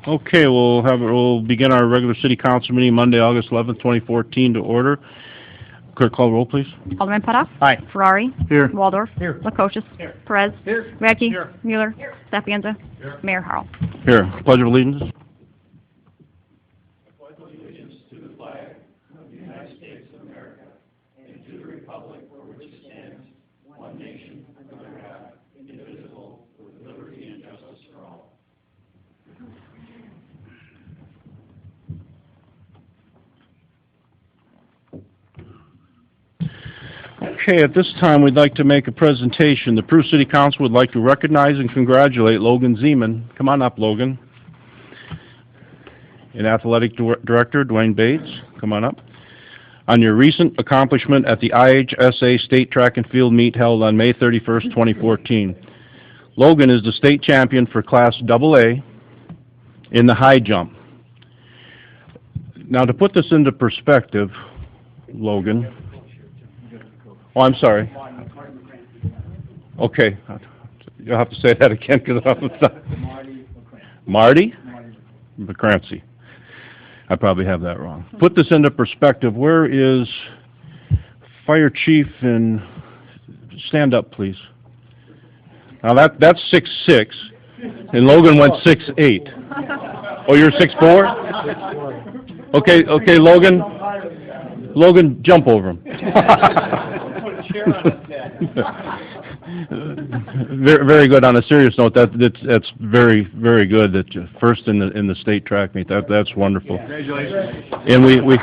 Okay, we'll begin our regular city council meeting Monday, August 11th, 2014 to order. Clerk, call roll, please. Alderman Putoff. Aye. Ferrari. Here. Waldorf. Here. Lukosius. Here. Perez. Here. Radke. Here. Mueller. Here. Sapienza. Here. Mayor Harrell. Here. Pledge of allegiance. Okay, at this time, we'd like to make a presentation. The Peru City Council would like to recognize and congratulate Logan Zeman. Come on up, Logan. And Athletic Director Dwayne Bates. Come on up. On your recent accomplishment at the IHSA State Track and Field Meet held on May 31st, 2014. Logan is the state champion for Class AA in the high jump. Now, to put this into perspective, Logan... Oh, I'm sorry. Okay. You'll have to say that again because Marty McCrancy. I probably have that wrong. Put this into perspective. Where is Fire Chief and stand up, please. Now that's 6'6", and Logan went 6'8". Oh, you're 6'4"? Okay, Logan, jump over him. Very good. On a serious note, that's very, very good. That first in the state track meet. That's wonderful. Congratulations. And we.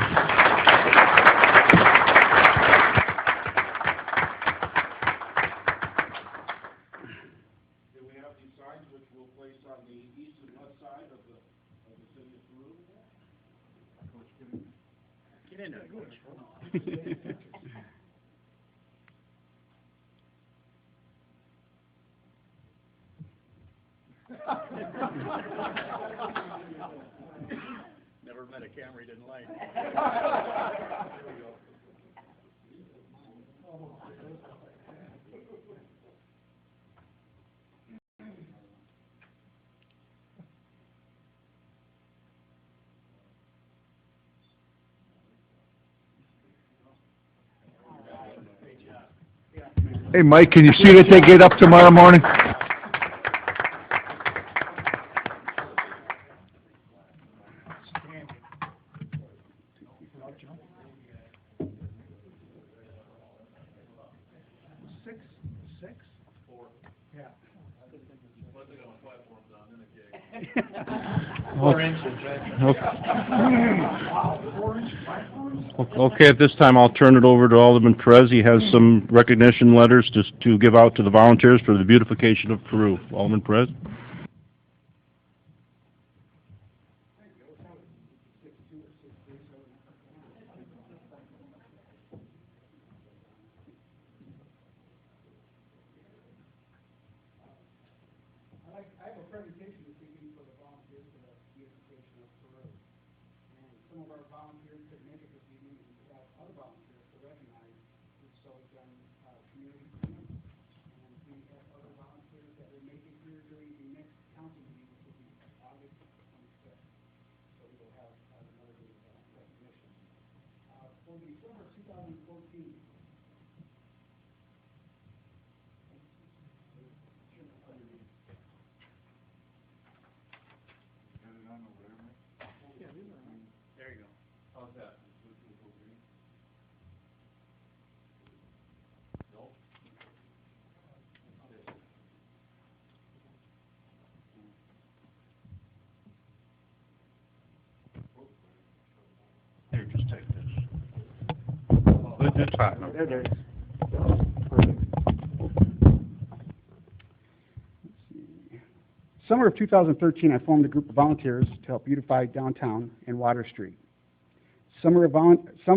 Never met a camera he didn't like. Hey, Mike, can you see that they get up tomorrow morning? Okay, at this time I'll turn it over to Alderman Perez. He has some recognition letters to give out to the volunteers for the beautification of Peru. Alderman Perez. I have a presentation this evening for the volunteers for the beautification of Peru. And some of our volunteers couldn't make it this evening, and we have other volunteers to recognize who've so done community cleanup. And we have other volunteers that will make it here during the next council meeting, which will be August 25th. So we will have another day of recognition. For the summer of 2014, There you go. How's that? No? Here, just take this. It's hot. there it is. Summer of 2013, I formed a group of volunteers to help beautify downtown and Water Street. Some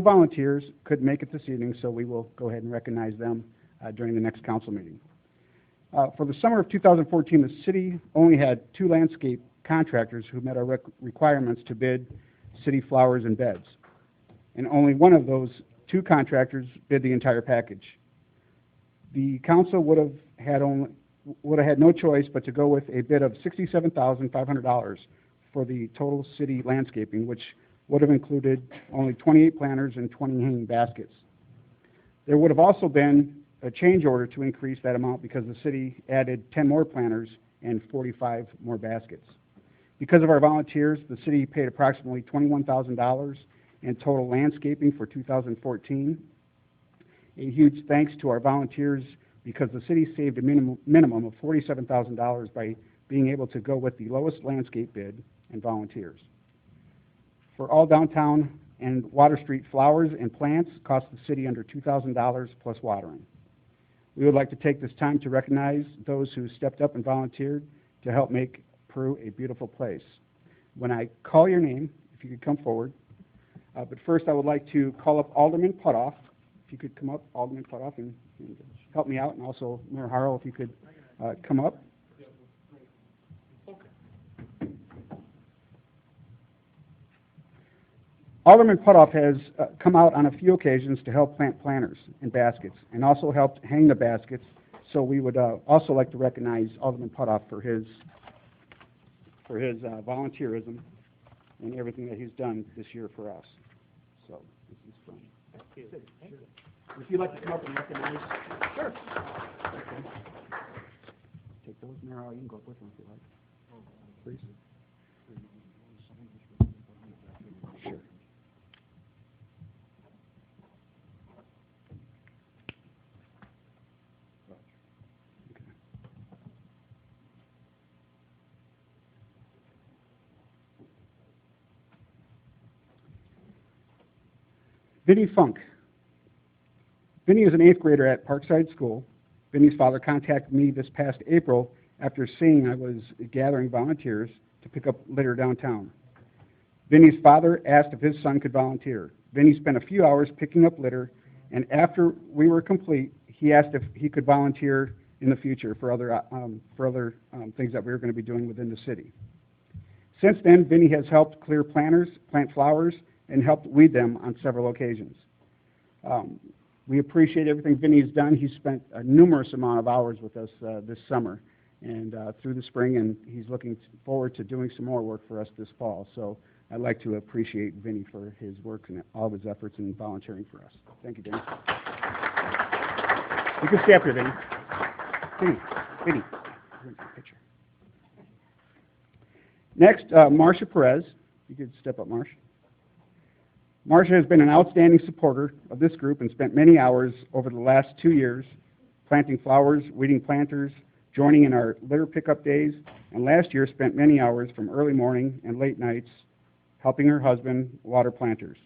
volunteers couldn't make it this evening, so we will go ahead and recognize them during the next council meeting. For the summer of 2014, the city only had 2 landscape contractors who met our requirements to bid city flowers and beds. And only one of those 2 contractors bid the entire package. The council would have had no choice but to go with a bid of $67,500 for the total city landscaping, which would have included only 28 planters and 20 hanging baskets. There would have also been a change order to increase that amount because the city added 10 more planters and 45 more baskets. Because of our volunteers, the city paid approximately $21,000 in total landscaping for 2014. A huge thanks to our volunteers because the city saved a minimum of $47,000 by being able to go with the lowest landscape bid and volunteers. For all downtown and Water Street flowers and plants cost the city under $2,000 plus watering. We would like to take this time to recognize those who stepped up and volunteered to help make Peru a beautiful place. When I call your name, if you could come forward. But first I would like to call up Alderman Putoff. If you could come up, Alderman Putoff, and help me out, and also Mayor Harrell, if you could come up. Alderman Putoff has come out on a few occasions to help plant planters and baskets, and also helped hang the baskets. So we would also like to recognize Alderman Putoff for his volunteerism and everything that he's done this year for us. So this is fun. If you'd like to come up and recognize, sure. Okay. Take those, Mayor. You can go up with them if you like. Please. Sure. Vinnie Funk. Vinnie is an 8th grader at Parkside School. Vinnie's father contacted me this past April after seeing I was gathering volunteers to pick up litter downtown. Vinnie's father asked if his son could volunteer. Vinnie spent a few hours picking up litter, and after we were complete, he asked if he could volunteer in the future for other things that we were going to be doing within the city. Since then, Vinnie has helped clear planters, plant flowers, and helped weed them on several occasions. We appreciate everything Vinnie's done. He's spent a numerous amount of hours with us this summer and through the spring, and he's looking forward to doing some more work for us this fall. So I'd like to appreciate Vinnie for his work and all of his efforts in volunteering for us. Thank you, Vinnie. You can stay up here, Vinnie. Vinnie. Picture. Next, Marcia Perez. You could step up, Marcia. Marcia has been an outstanding supporter of this group and spent many hours over the last 2 years planting flowers, weeding planters, joining in our litter pickup days, and last year spent many hours from early morning and late nights helping her husband water planters.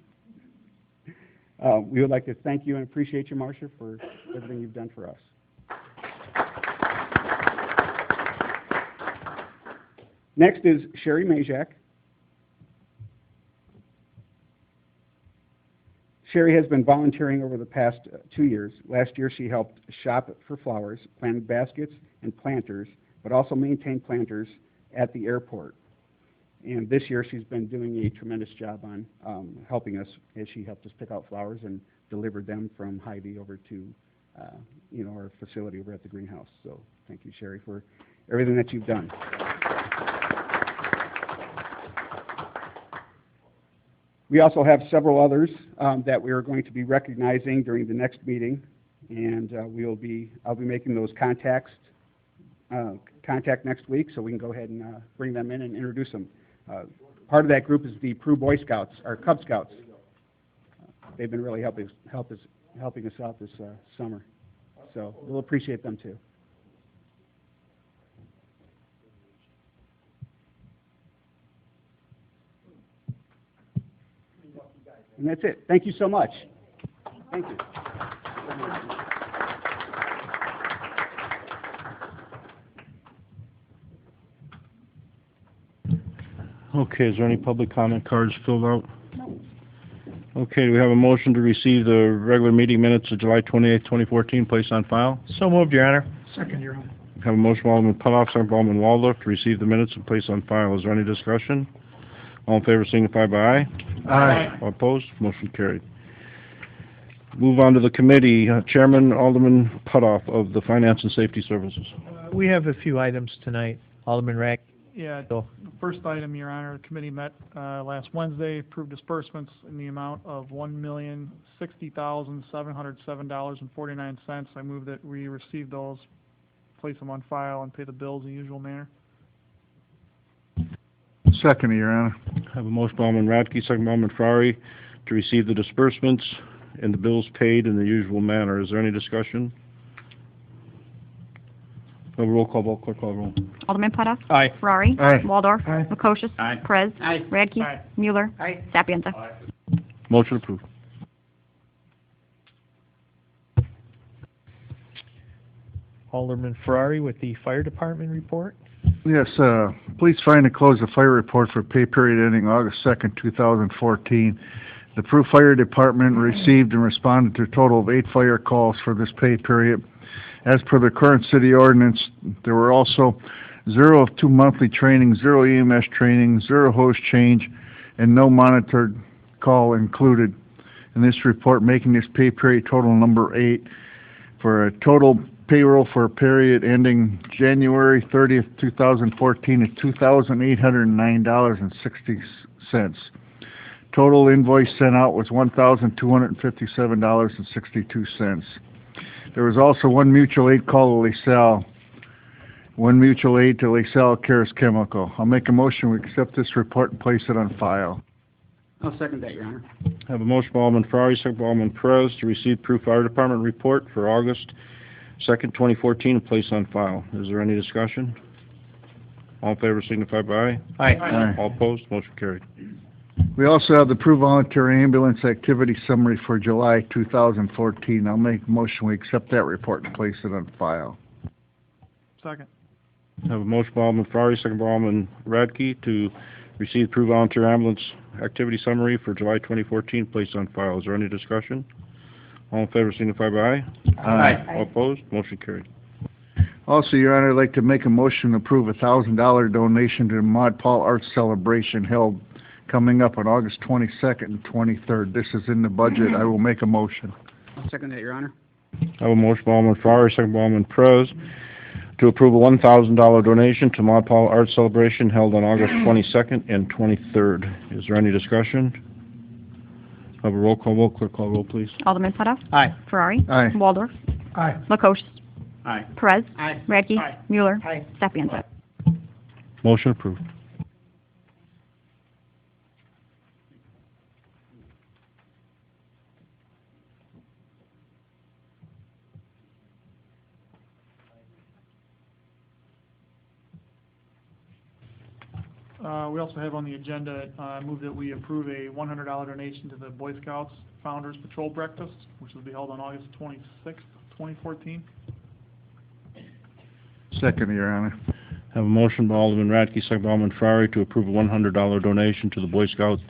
We would like to thank you and appreciate you, Marcia, for everything you've done for us. Next is Sherry Majak. Sherry has been volunteering over the past 2 years. Last year she helped shop for flowers, planted baskets and planters, but also maintained planters at the airport. And this year she's been doing a tremendous job on helping us as she helped us pick out flowers and delivered them from Hy-Vee over to our facility over at the greenhouse. So thank you, Sherry, for everything that you've done. We also have several others that we are going to be recognizing during the next meeting, and I'll be making those contact next week, so we can go ahead and bring them in and introduce them. Part of that group is the Peru Boy Scouts, or Cub Scouts. They've been really helping us out this summer, so we'll appreciate them too. And that's it. Thank you so much. Thank you. Okay, is there any public comment cards filled out? No. Okay, do we have a motion to receive the regular meeting minutes of July 28th, 2014, placed on file? So moved, Your Honor. Second, Your Honor. We have a motion by Alderman Putoff, second by Alderman Waldorf, to receive the minutes and place on file. Is there any discussion? All in favor signify by aye. Aye. All opposed? Motion carried. Move on to the committee. Chairman Alderman Putoff of the Finance and Safety Services. We have a few items tonight. Alderman Rack Yeah, first item, Your Honor, the committee met last Wednesday, approved disbursements in the amount of $1,060,707.49. I move that we receive those, place them on file, and pay the bills in the usual manner. Second, Your Honor. I have a motion by Alderman Radke, second by Alderman Ferrari, to receive the disbursements and the bills paid in the usual manner. Is there any discussion? A roll call vote, clerk call roll. Alderman Putoff. Aye. Ferrari. Aye. Waldorf. Aye. Makosha. Aye. Perez. Aye. Radke. Aye. Mueller. Aye. Sapienza. Motion approved. Alderman Ferrari with the Fire Department report. Yes, please find and close the fire report for pay period ending August 2nd, 2014. The Peru Fire Department received and responded to a total of 8 fire calls for this pay period. As per the current city ordinance, there were also 0 of 2 monthly training, 0 EMS training, 0 hose change, and no monitored call included in this report, making this pay period total number 8 for a total payroll for a period ending January 30th, 2014 at $2,809.60. Total invoice sent out was $1,257.62. There was also 1 mutual aid call to LaSalle, 1 mutual aid to LaSalle Cares Chemical. I'll make a motion, we accept this report and place it on file. I'll second that, Your Honor. I have a motion by Alderman Ferrari, second by Alderman Perez, to receive Peru Fire Department report for August 2nd, 2014, and place on file. Is there any discussion? All in favor signify by aye. Aye. All opposed, motion carried. We also have the Peru Volunteer Ambulance Activity Summary for July 2014. I'll make a motion, we accept that report and place it on file. Second. I have a motion by Alderman Ferrari, second by Alderman Radke, to receive Peru Volunteer Ambulance Activity Summary for July 2014, placed on file. Is there any discussion? All in favor signify by aye. Aye. All opposed, motion carried. Also, Your Honor, I'd like to make a motion to approve a $1,000 donation to the Maud Paul Arts Celebration held coming up on August 22nd and 23rd. This is in the budget. I will make a motion. I'll second that, Your Honor. I have a motion by Alderman Ferrari, second by Alderman Perez, to approve a $1,000 donation to Maud Paul Arts Celebration held on August 22nd and 23rd. Is there any discussion? Have a roll call vote. Clerk call roll, please. Alderman Putoff. Aye. Ferrari. Aye. Waldorf. Aye. Makosha. Aye. Perez. Aye. Radke. Aye. Mueller. Aye. Sapienza. Motion approved. We also have on the agenda, move that we approve a $100 donation to the Boy Scouts Founders Patrol Breakfast, which will be held on August 26th, 2014. Second, Your Honor. I have a motion by Alderman Radke, second by Alderman Ferrari, to approve a $100 donation to the Boy Scouts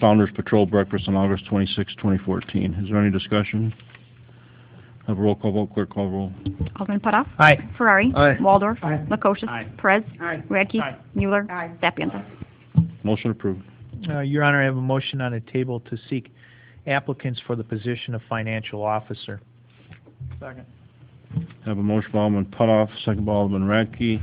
Founders Patrol Breakfast on August 26, 2014. Is there any discussion? Have a roll call vote. Clerk call roll. Alderman Putoff. Aye. Ferrari. Aye. Waldorf. Aye. Makosha. Aye. Perez. Aye. Radke. Aye. Mueller. Aye. Sapienza. Motion approved. Your Honor, I have a motion on the table to seek applicants for the position of financial officer. Second. I have a motion by Alderman Putoff, second by Alderman Radke,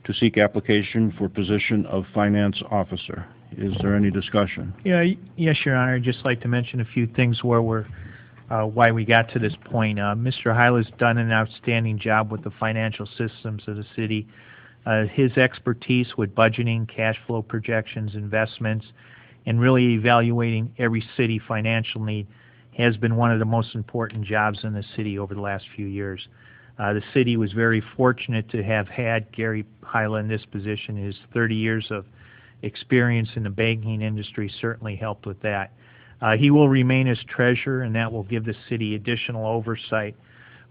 to seek application for position of finance officer. Is there any discussion? Yes, Your Honor. I'd just like to mention a few things why we got to this point. Mr. Hyla's done an outstanding job with the financial systems of the city. His expertise with budgeting, cash flow projections, investments, and really evaluating every city financial need has been one of the most important jobs in the city over the last few years. The city was very fortunate to have had Gary Hyla in this position. His 30 years of experience in the banking industry certainly helped with that. He will remain as treasurer, and that will give the city additional oversight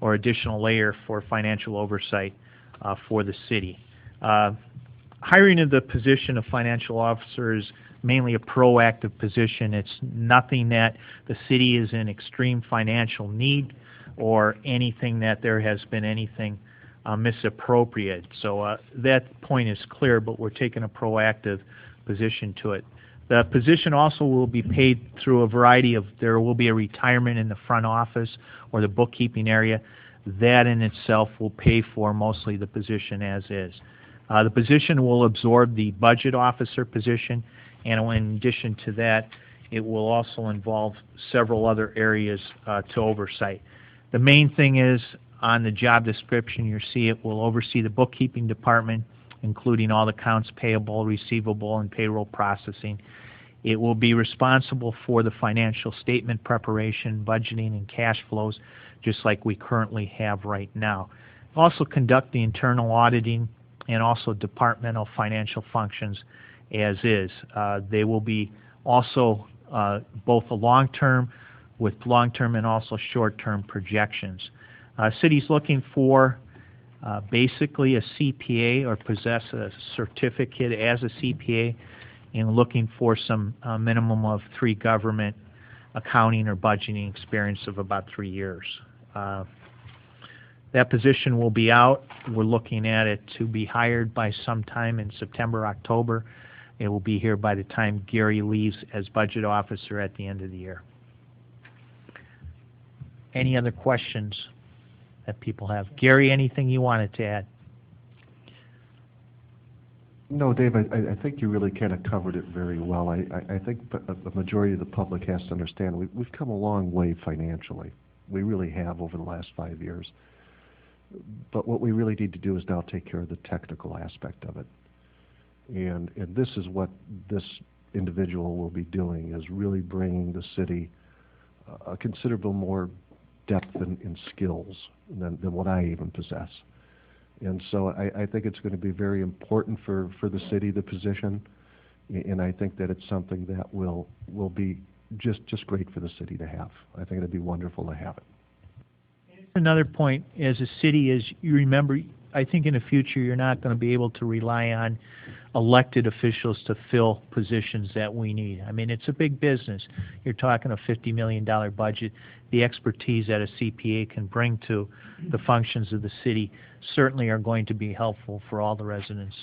or additional layer for financial oversight for the city. Hiring of the position of financial officer is mainly a proactive position. It's nothing that the city is in extreme financial need or anything that there has been anything misappropriate. So that point is clear, but we're taking a proactive position to it. The position also will be paid through a variety of, there will be a retirement in the front office or the bookkeeping area. That in itself will pay for mostly the position as is. The position will absorb the budget officer position, and in addition to that, it will also involve several other areas to oversight. The main thing is, on the job description, you see it will oversee the bookkeeping department, including all the accounts payable, receivable, and payroll processing. It will be responsible for the financial statement preparation, budgeting, and cash flows, just like we currently have right now. Also conduct the internal auditing and also departmental financial functions as is. They will be also both a long-term with long-term and also short-term projections. City's looking for basically a CPA or possess a certificate as a CPA, and looking for some minimum of 3 government accounting or budgeting experience of about 3 years. That position will be out. We're looking at it to be hired by sometime in September, October. It will be here by the time Gary leaves as budget officer at the end of the year. Any other questions that people have? Gary, anything you wanted to add? No, Dave, I think you really kind of covered it very well. I think the majority of the public has to understand we've come a long way financially. We really have over the last 5 years. But what we really need to do is now take care of the technical aspect of it. And this is what this individual will be doing, is really bringing the city a considerable more depth in skills than what I even possess. And so I think it's going to be very important for the city, the position, and I think that it's something that will be just great for the city to have. I think it'd be wonderful to have it. Another point, as a city, is you remember, I think in the future you're not going to be able to rely on elected officials to fill positions that we need. I mean, it's a big business. You're talking a $50 million budget. The expertise that a CPA can bring to the functions of the city certainly are going to be helpful for all the residents.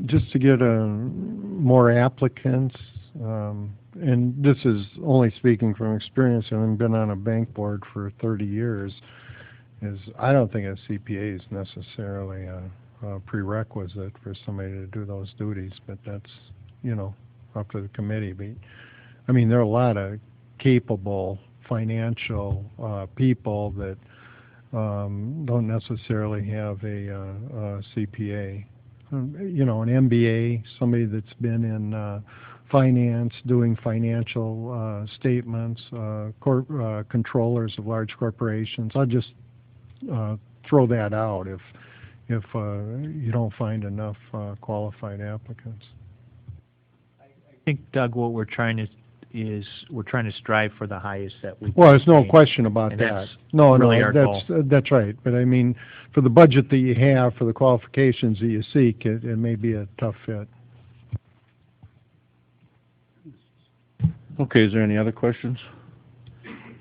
Just to get more applicants, and this is only speaking from experience, having been on a bank board for 30 years, is I don't think a CPA is necessarily a prerequisite for somebody to do those duties, but that's, up to the committee. But, I mean, there are a lot of capable financial people that don't necessarily have a CPA. An MBA, somebody that's been in finance, doing financial statements, controllers of large corporations. I'll just throw that out if you don't find enough qualified applicants. I think, Doug, what we're trying to strive for the highest that we can. Well, there's no obtain. question about And that. that's No, really our goal. that's right. But I mean, for the budget that you have, for the qualifications that you seek, it may be a tough fit. Okay, is there any other questions?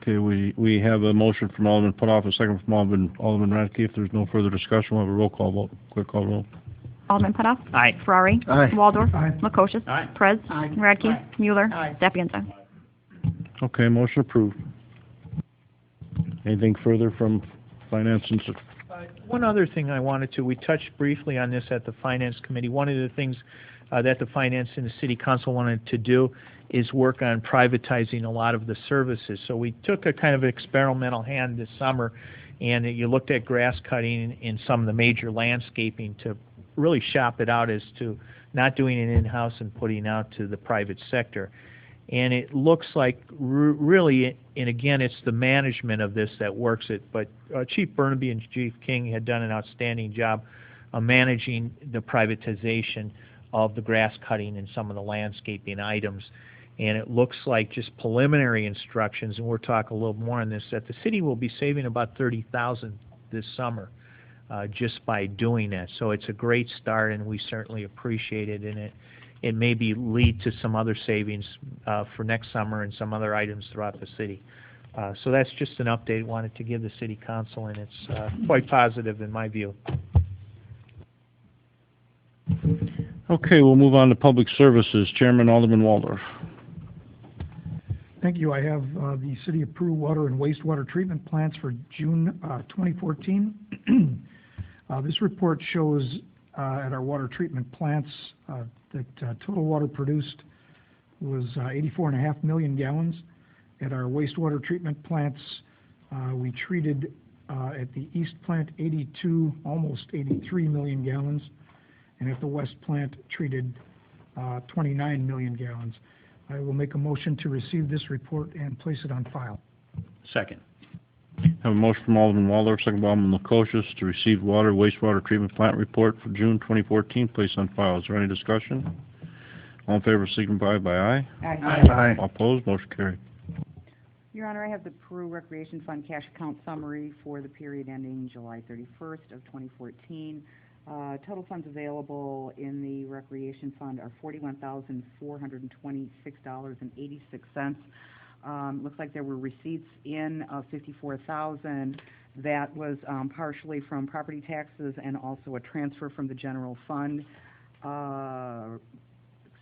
Okay, we have a motion from Alderman Putoff, a second from Alderman Radke. If there's no further discussion, we'll have a roll call vote. Quick call roll. Alderman Putoff. Aye. Ferrari. Aye. Waldorf. Aye. Lukosius. Aye. Perez. Aye. Radke. Aye. Mueller. Aye. Sapienza. Okay, motion approved. Anything further from Finance and... One other thing I wanted to, we touched briefly on this at the Finance Committee. One of the things that the Finance and the City Council wanted to do is work on privatizing a lot of the services. So we took a kind of experimental hand this summer, and you looked at grass cutting in some of the major landscaping to really shop it out as to not doing it in-house and putting out to the private sector. And it looks like really, and again, it's the management of this that works it, but Chief Burnaby and Chief King had done an outstanding job of managing the privatization of the grass cutting and some of the landscaping items. And it looks like just preliminary instructions, and we'll talk a little more on this, that the city will be saving about $30,000 this summer just by doing that. So it's a great start, and we certainly appreciate it. And it maybe lead to some other savings for next summer and some other items throughout the city. So that's just an update I wanted to give the City Council, and it's quite positive in my view. Okay, we'll move on to Public Services. Chairman Alderman Waldorf. thank you. I have the city approved water and wastewater treatment plants for June 2014. This report shows at our water treatment plants that total water produced was 84.5 million gallons. At our wastewater treatment plants, we treated at the east plant almost 83 million gallons, and at the west plant treated 29 million gallons. I will make a motion to receive this report and place it on file. Second. Have a motion from Alderman Waldorf, second by Alderman Lukosius, to receive water wastewater treatment plant report for June 2014, placed on file. Is there any discussion? All in favor signify by aye. Aye. All opposed, motion carried. Your Honor, I have the Peru Recreation Fund cash account summary for the period ending July 31st of 2014. Total funds available in the Recreation Fund are $41,426.86. Looks like there were receipts in of $54,000. That was partially from property taxes and also a transfer from the general fund.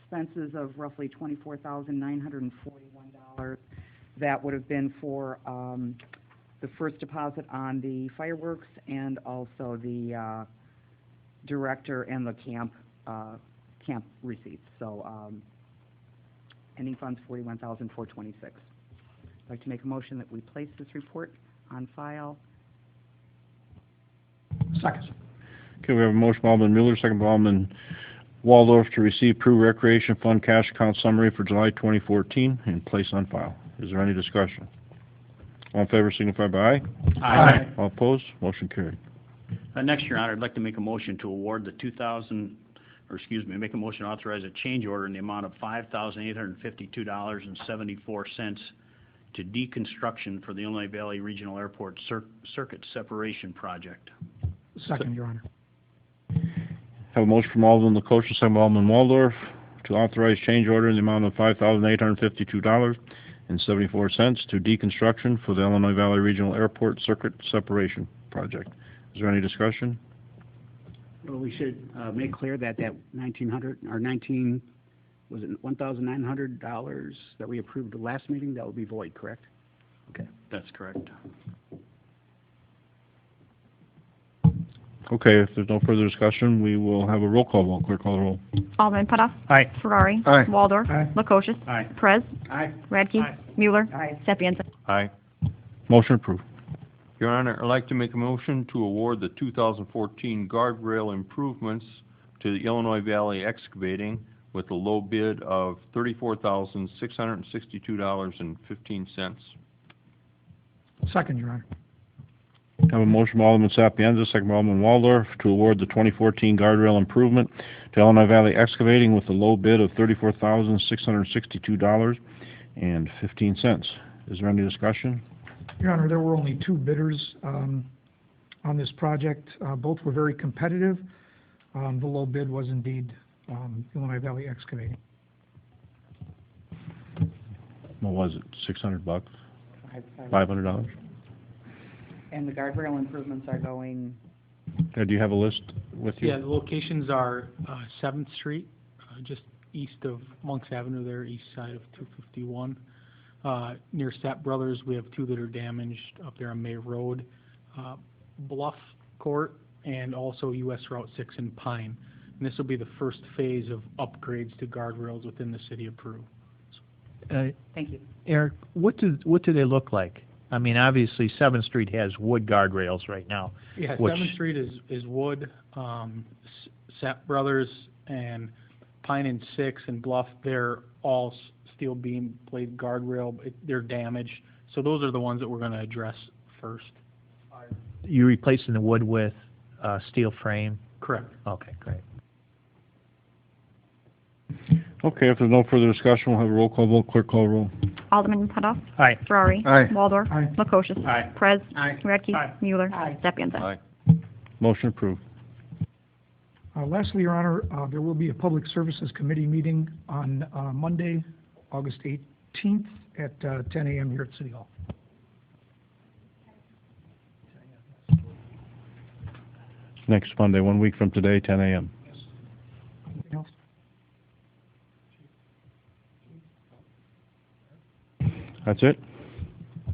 Expenses of roughly $24,941. That would have been for the first deposit on the fireworks and also the director and the camp receipts. So ending funds $41,426. I'd like to make a motion that we place this report on file. Second. Okay, we have a motion by Alderman Mueller, second by Alderman Waldorf, to receive Peru Recreation Fund cash account summary for July 2014 and place on file. Is there any discussion? All in favor signify by aye. Aye. All opposed, motion carried. Next, Your Honor, I'd like to make a motion to award the make a motion to authorize a change order in the amount of $5,852.74 to deconstruction for the Illinois Valley Regional Airport Circuit Separation Project. Second, Your Honor. Have a motion from Alderman Lukosius, second by Alderman Waldorf, to authorize change order in the amount of $5,852.74 to deconstruction for the Illinois Valley Regional Airport Circuit Separation Project. Is there any discussion? Well, we should make clear that $1,900 that we approved the last meeting, that will be void, correct? Okay. That's correct. Okay, if there's no further discussion, we will have a roll call vote. Clerk, call the roll. Alderman Putoff. Aye. Ferrari. Aye. Waldorf. Aye. Lukosius. Aye. Perez. Aye. Radke. Aye. Mueller. Aye. Sapienza. Aye. Motion approved. Your Honor, I'd like to make a motion to award the 2014 guardrail improvements to the Illinois Valley Excavating with a low bid of $34,662.15. Second, Your Honor. Have a motion by Alderman Sapienza, second by Alderman Waldorf, to award the 2014 guardrail improvement to Illinois Valley Excavating with a low bid of $34,662.15. Is there any discussion? Your Honor, there were only two bidders on this project. Both were very competitive. The low bid was indeed Illinois Valley Excavating. What was it, $600? $500? And the guardrail improvements are going, Do you have a list with you? Yeah, the locations are 7th Street, just east of Monks Avenue there, east side of 251. Near Step Brothers, we have two that are damaged up there on May Road, Bluff Court, and also US Route 6 in Pine. And this will be the first phase of upgrades to guardrails within the city of Peru. thank you. Eric, what do they look like? I mean, obviously, 7th Street has wood guardrails right now. Yeah, which- 7th Street is wood, Step Brothers and Pine and 6 and Bluff, they're all steel beam plate guardrail. They're damaged. So those are the ones that we're going to address first. You replacing the wood with steel frame? Correct. Okay, great. Okay, if there's no further discussion, we'll have a roll call vote. Clerk, call the roll. Alderman Putoff. Aye. Ferrari. Aye. Waldorf. Aye. Lukosius. Aye. Perez. Aye. Radke. Aye. Mueller. Aye. Sapienza. Aye. Motion approved. Lastly, Your Honor, there will be a Public Services Committee meeting on Monday, August 18th at 10 a.m. here at City Hall. Next Monday, 1 week from today, 10 a.m. Anything else? That's it?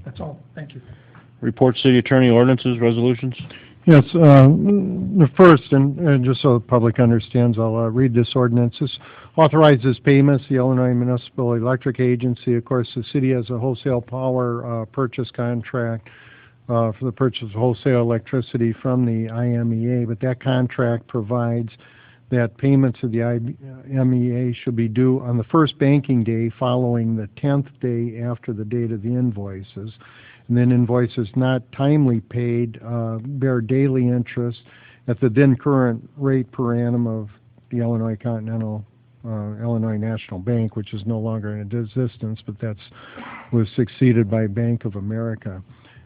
That's all. Thank you. Report city attorney ordinances, resolutions? Yes, the first, and just so the public understands, I'll read this ordinance. This authorizes payments, the Illinois Municipal Electric Agency. Of course, the city has a wholesale power purchase contract for the purchase of wholesale electricity from the IMEA, but that contract provides that payments of the IMEA should be due on the first banking day following the 10th day after the date of the invoices. And then invoices not timely paid bear daily interest at the then current rate per annum of the Illinois Continental Illinois National Bank, which is no longer in existence, but was succeeded by Bank of America.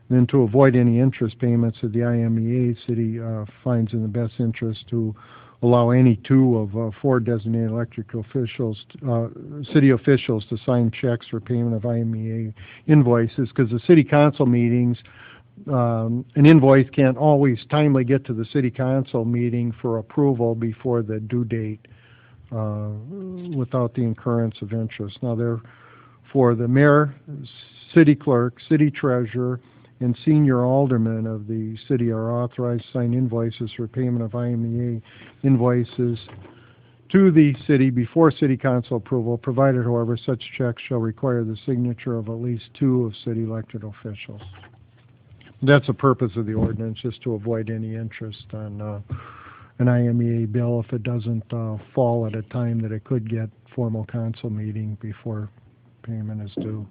And then to avoid any interest payments of the IMEA, city finds in the best interest to allow any two of four designated electric officials, city officials, to sign checks for payment of IMEA invoices, because the city council meetings, an invoice can't always timely get to the city council meeting for approval before the due date without the incurrence of interest. Now, therefore, the mayor, city clerk, city treasurer, and senior aldermen of the city are authorized to sign invoices for payment of IMEA invoices to the city before city council approval, provided, however, such checks shall require the signature of at least two of city elected officials. That's the purpose of the ordinance, just to avoid any interest on an IMEA bill if it doesn't fall at a time that it could get formal council meeting before payment is due.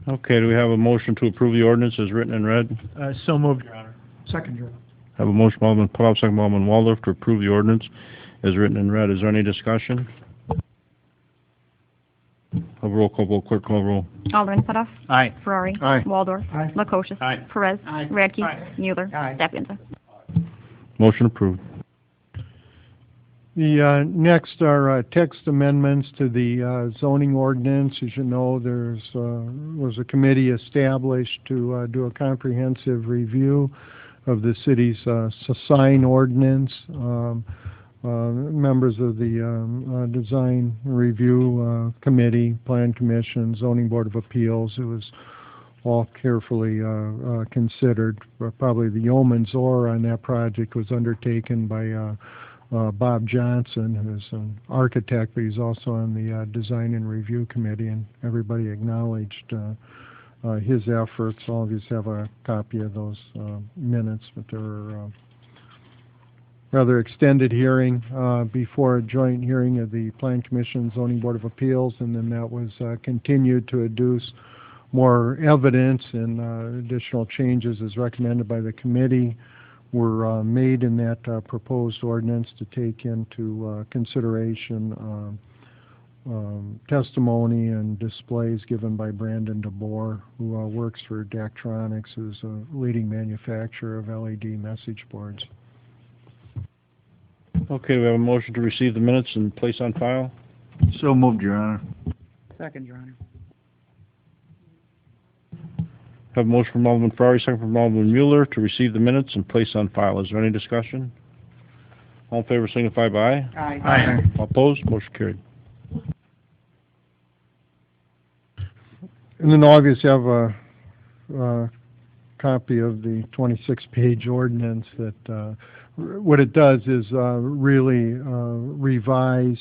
Okay, do we have a motion to approve the ordinance as written and read? So moved, Your Honor. Second, Your Honor. Have a motion by Alderman Putoff, second by Alderman Waldorf to approve the ordinance as written and read. Is there any discussion? Have a roll call vote, clerk call roll. Alderman Putoff. Aye. Ferrari. Aye. Waldorf. Aye. Lukosius. Aye. Perez. Aye. Radke. Aye. Mueller. Aye. Stephenson. Motion approved. The next are text amendments to the zoning ordinance. As you know, was a committee established to do a comprehensive review of the city's sign ordinance. Members of the Design Review Committee, Plan Commission, Zoning Board of Appeals, it was all carefully considered. Probably the yeoman's oar on that project was undertaken by Bob Johnson, who's an architect, but he's also on the Design and Review Committee, and everybody acknowledged his efforts. All of you have a copy of those minutes, but there were rather extended hearing before a joint hearing of the Plan Commission, Zoning Board of Appeals, and then that was continued to adduce more evidence, and additional changes as recommended by the committee were made in that proposed ordinance to take into consideration testimony and displays given by Brandon DeBoer, who works for Daktronics, who's a leading manufacturer of LED message boards. Okay, we have a motion to receive the minutes and place on file. So moved, Your Honor. Second, Your Honor. Have a motion from Alderman Ferrari, second from Alderman Mueller to receive the minutes and place on file. Is there any discussion? All in favor signify by aye. Aye. Aye. All opposed? Motion carried. And then obviously have a copy of the 26-page ordinance that what it does is really revise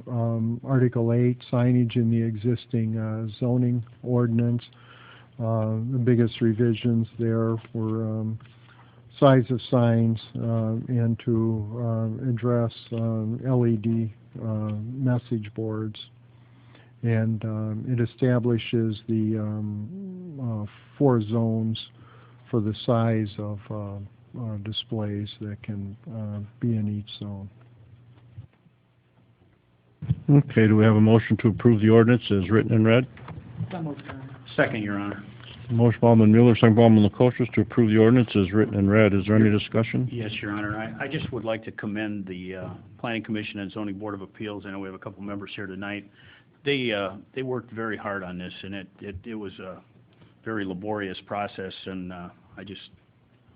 Article 8, signage in the existing zoning ordinance. The biggest revisions there were size of signs and to address LED message boards. And it establishes the 4 zones for the size of displays that can be in each zone. Okay, do we have a motion to approve the ordinance as written and read? So moved, Your Honor. Second, Your Honor. Motion by Alderman Mueller, second by Alderman Lukosius to approve the ordinance as written and read. Is there any discussion? Yes, Your Honor. I just would like to commend the Planning Commission and Zoning Board of Appeals. I know we have a couple members here tonight. They worked very hard on this, and it was a very laborious process, and I just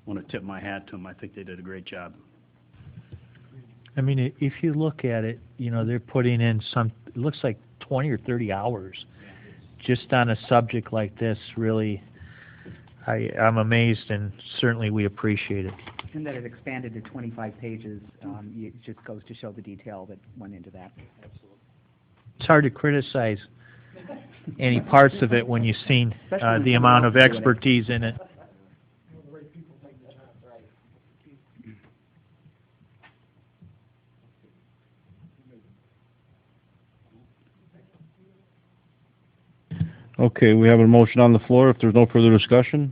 want to tip my hat to them. I think they did a great job. I mean, if you look at it, you know, they're putting in it looks like 20 or 30 hours just on a subject like this, really, I'm amazed, and certainly we appreciate it. And that it expanded to 25 pages, it just goes to show the detail that went into that. It's hard to criticize any parts of it when you've seen the amount of expertise in it. Okay, we have a motion on the floor. If there's no further discussion,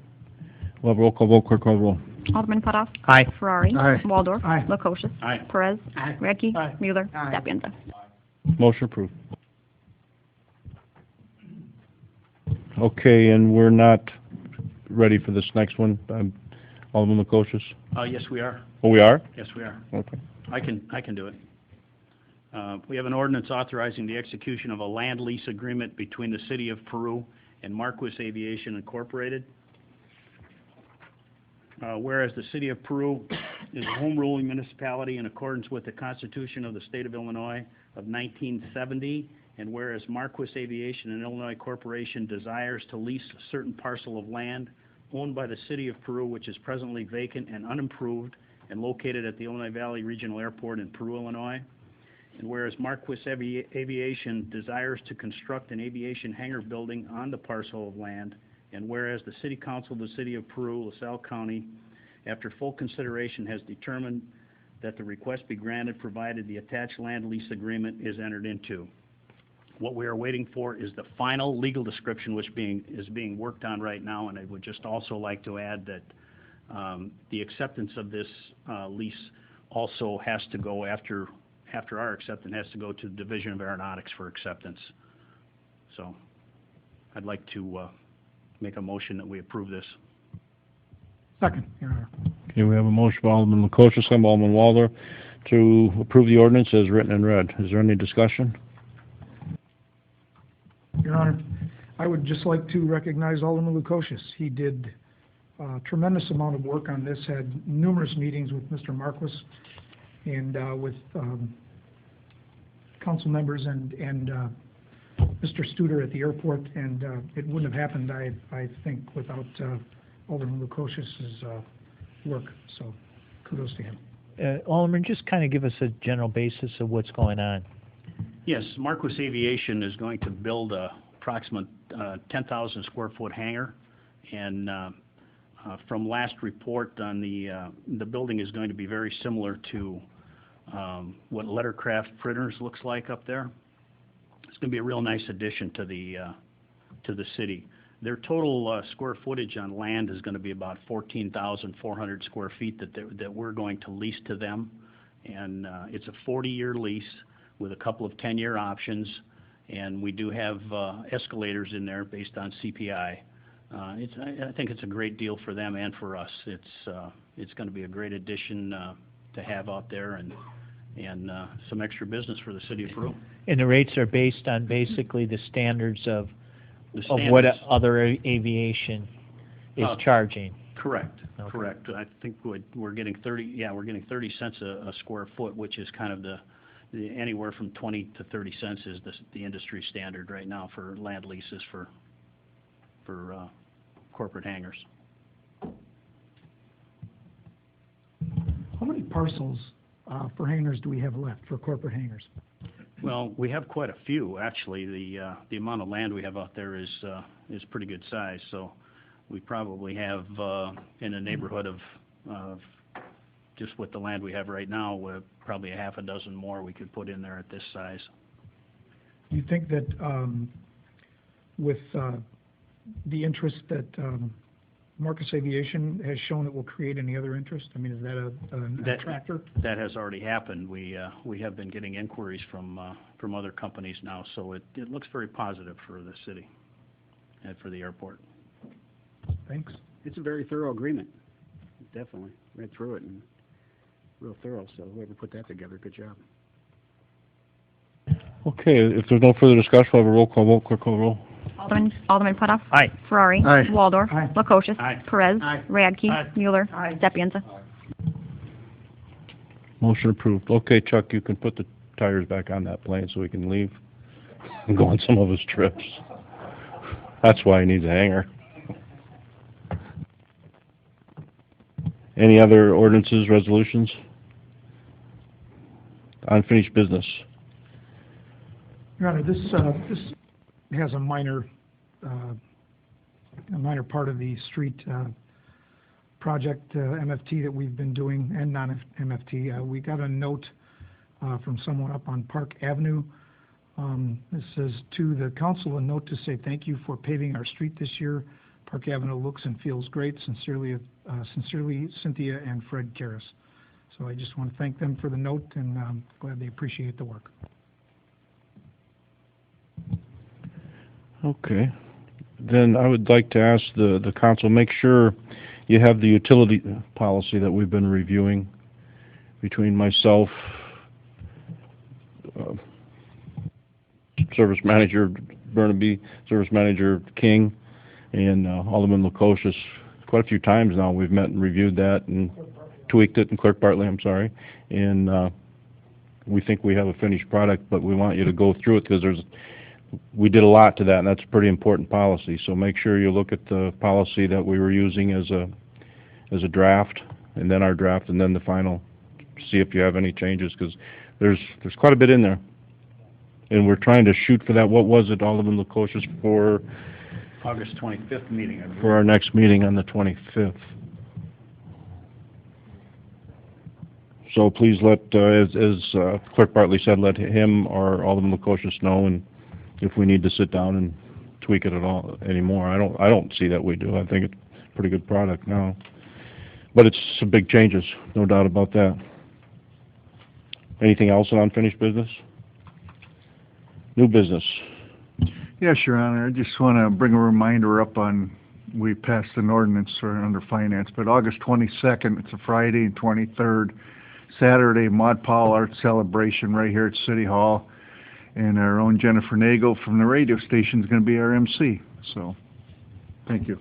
we'll have a roll call vote. Clerk call the roll. Alderman Putoff. Aye. Ferrari. Aye. Waldorf. Aye. Lukosius. Aye. Perez. Aye. Radke. Aye. Mueller. Aye. Sapienza. Motion approved. Okay, and we're not ready for this next one, Alderman Lukosius? Yes, we are. Oh, we are? Yes, we are. Okay. I can do it. We have an ordinance authorizing the execution of a land lease agreement between the City of Peru and Marquis Aviation Incorporated. Whereas the City of Peru is a home ruling municipality in accordance with the Constitution of the State of Illinois of 1970, and whereas Marquis Aviation and Illinois Corporation desires to lease a certain parcel of land owned by the City of Peru, which is presently vacant and unimproved and located at the Illinois Valley Regional Airport in Peru, Illinois, and whereas Marquis Aviation desires to construct an aviation hangar building on the parcel of land, and whereas the City Council of the City of Peru, LaSalle County, after full consideration has determined that the request be granted provided the attached land lease agreement is entered into. What we are waiting for is the final legal description, which is being worked on right now, and I would just also like to add that the acceptance of this lease also has to go after our acceptance, has to go to the Division of Aeronautics for acceptance. So I'd like to make a motion that we approve this. Second, Your Honor. Okay, we have a motion by Alderman Lukosius, second by Alderman Walder, to approve the ordinance as written and read. Is there any discussion? Your Honor, I would just like to recognize Alderman Lukosius. He did a tremendous amount of work on this, had numerous meetings with Mr. Marquis and with council members and Mr. Studer at the airport, and it wouldn't have happened, I think, without Alderman Lukosius's work, so kudos to him. Alderman, just kind of give us a general basis of what's going on. Yes, Marquis Aviation is going to build a approximate 10,000 square foot hangar, and from last report on the building is going to be very similar to what Lettercraft Printers looks like up there. It's going to be a real nice addition to the city. Their total square footage on land is going to be about 14,400 square feet that we're going to lease to them, and it's a 40-year lease with a couple of 10-year options, and we do have escalators in there based on CPI. I think it's a great deal for them and for us. It's going to be a great addition to have out there, and some extra business for the city of Peru. And the rates are based on basically the standards of what other aviation is charging. Correct. Okay. Correct. I think we're getting 30 cents a square foot, which is kind of the anywhere from 20 to 30 cents is the industry standard right now for land leases for corporate hangars. How many parcels for hangars do we have left, for corporate hangars? Well, we have quite a few, actually. The amount of land we have out there is pretty good size, so we probably have in the neighborhood of just with the land we have right now, probably a half a dozen more we could put in there at this size. Do you think that with the interest that Marquis Aviation has shown, it will create any other interest? I mean, is that an attractor? That has already happened. We have been getting inquiries from other companies now, so it looks very positive for the city and for the airport. Thanks. It's a very thorough agreement, definitely. Read through it and real thorough, so whoever put that together, good job. Okay, if there's no further discussion, we'll have a roll call vote. Clerk call the roll. Alderman Putoff. Aye. Ferrari. Aye. Waldorf. Aye. Lukosius. Aye. Perez. Aye. Radke. Aye. Mueller. Aye. Sapienza. Motion approved. Okay, Chuck, you can put the tires back on that plane so we can leave and go on some of his trips. That's why he needs a hanger. Any other ordinances, resolutions? Unfinished business. Your Honor, this has a minor part of the street project, MFT, that we've been doing, and non-MFT. We got a note from someone up on Park Avenue. This says, "To the council, a note to say thank you for paving our street this year. Park Avenue looks and feels great. Sincerely, Cynthia and Fred Karras." So I just want to thank them for the note, and glad they appreciate the work. Okay. Then I would like to ask the council, make sure you have the utility policy that we've been reviewing between myself, Service Manager Burnaby, Service Manager King, and Alderman Lukosius. Quite a few times now we've met and reviewed that and tweaked it, and Clerk Bartley, I'm sorry. And we think we have a finished product, but we want you to go through it because we did a lot to that, and that's a pretty important policy. So make sure you look at the policy that we were using as a draft, and then our draft, and then the final. See if you have any changes, because there's quite a bit in there. And we're trying to shoot for that. What was it, Alderman Lukosius, for August 25th meeting, I believe. for our next meeting on the 25th? So please let, as Clerk Bartley said, let him or Alderman Lukosius know, and if we need to sit down and tweak it at all anymore. I don't see that we do. I think it's a pretty good product now. But it's some big changes, no doubt about that. Anything else on unfinished business? New business. Yes, Your Honor, I just want to bring a reminder up on, we passed an ordinance under finance, but August 22nd, it's a Friday, and 23rd, Saturday, Maud Powell Art Celebration right here at City Hall. And our own Jennifer Nagel from the radio station is going to be our MC. So, thank you.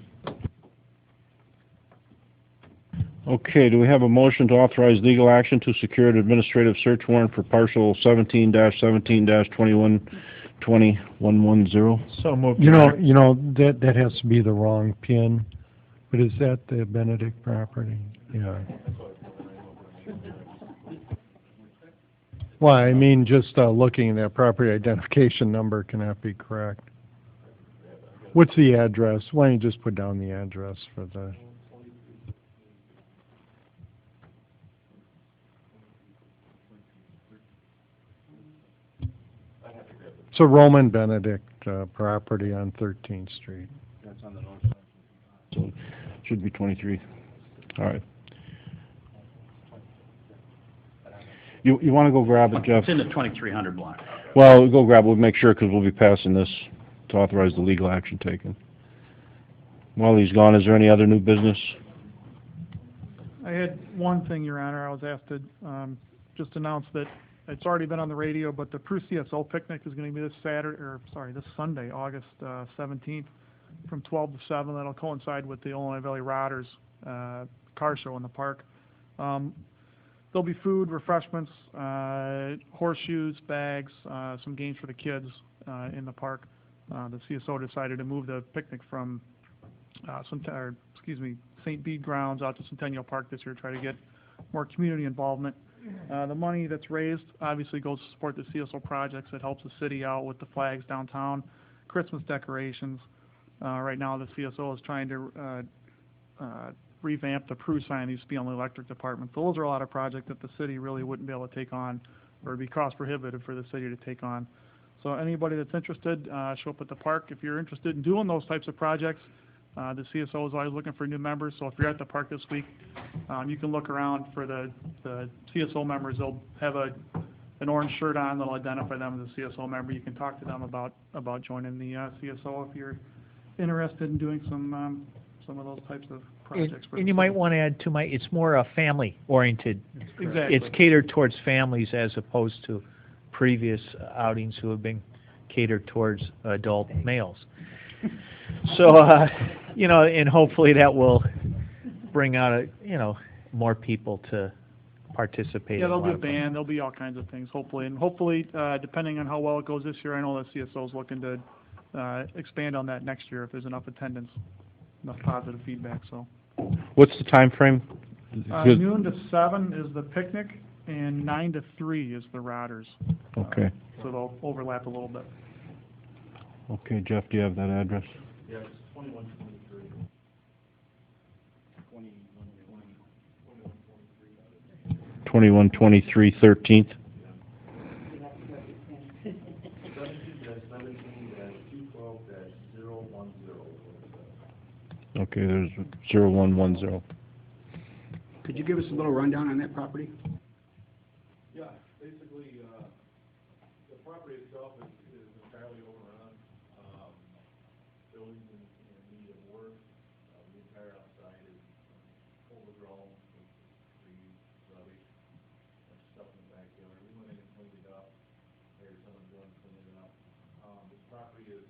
Okay, do we have a motion to authorize legal action to secure an administrative search warrant for partial 17-17-21-20-110? So moved. You know, that has to be the wrong pin, but is that the Benedict property? Yeah. Well, I mean, just looking at that property identification number cannot be correct. What's the address? Why don't you just put down the address for the... It's a Roman Benedict property on 13th Street. That's on the north side. So it should be 23. All right. You want to go grab it, Jeff? It's in the 2300 block. Well, go grab it. We'll make sure, because we'll be passing this to authorize the legal action taken. While he's gone, is there any other new business? I had one thing, Your Honor. I was asked to just announce that it's already been on the radio, but the Prue CSO picnic is going to be this Sunday, August 17th, from 12 to 7. That'll coincide with the Illinois Valley Rotters car show in the park. There'll be food, refreshments, horseshoes, bags, some games for the kids in the park. The CSO decided to move the picnic from St. Bede grounds out to Centennial Park this year to try to get more community involvement. The money that's raised obviously goes to support the CSO projects that helps the city out with the flags downtown, Christmas decorations. Right now the CSO is trying to revamp the Prue sign that used to be on the electric department. So those are a lot of projects that the city really wouldn't be able to take on, or it'd be cost prohibitive for the city to take on. So anybody that's interested, show up at the park. If you're interested in doing those types of projects, the CSO is always looking for new members. So if you're at the park this week, you can look around for the CSO members. They'll have an orange shirt on that'll identify them as a CSO member. You can talk to them about joining the CSO if you're interested in doing some of those types of projects. And you might want to add to it's more family-oriented. Exactly. It's catered towards families as opposed to previous outings who have been catered towards adult males. So, and hopefully that will bring out, more people to participate. Yeah, there'll be a band, there'll be all kinds of things, hopefully. And hopefully, depending on how well it goes this year, I know the CSO is looking to expand on that next year if there's enough attendance, enough positive feedback, so. What's the time frame? Good. Noon to 7 is the picnic, and 9 to 3 is the Rotters. Okay. So they'll overlap a little bit. Okay, Jeff, do you have that address? Yeah, it's 2123. 2123 13th. Okay, there's 0110. Could you give us a little rundown on that property? Yeah, basically, the property itself is entirely overrun. Buildings in need of work. The entire outside is overgrown with trees, rubbish, and stuff in the backyard. We went in and cleaned it up. Hired someone to go and clean it up. This property is,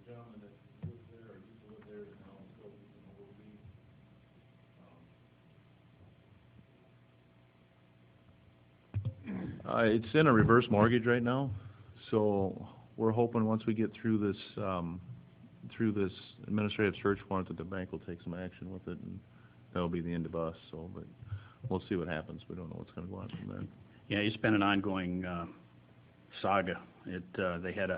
the gentleman that lives there, or used to live there, is now still using the Little League. It's in a reverse mortgage right now, so we're hoping once we get through this administrative search warrant that the bank will take some action with it, and that'll be the end of us, so, but we'll see what happens. We don't know what's gonna go on from there. Yeah, it's been an ongoing saga. They had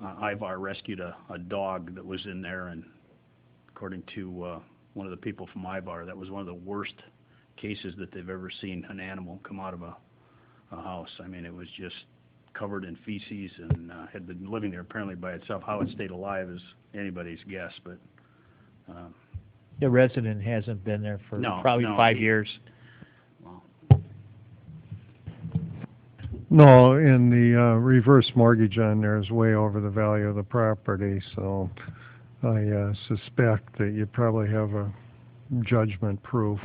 Ivar rescued a dog that was in there, and according to one of the people from Ivar, that was one of the worst cases that they've ever seen an animal come out of a house. I mean, it was just covered in feces and had been living there apparently by itself. How it stayed alive is anybody's guess, but The resident hasn't been there for No, probably no, 5 he- years. No, and the reverse mortgage on there is way over the value of the property, so I suspect that you probably have a judgment-proof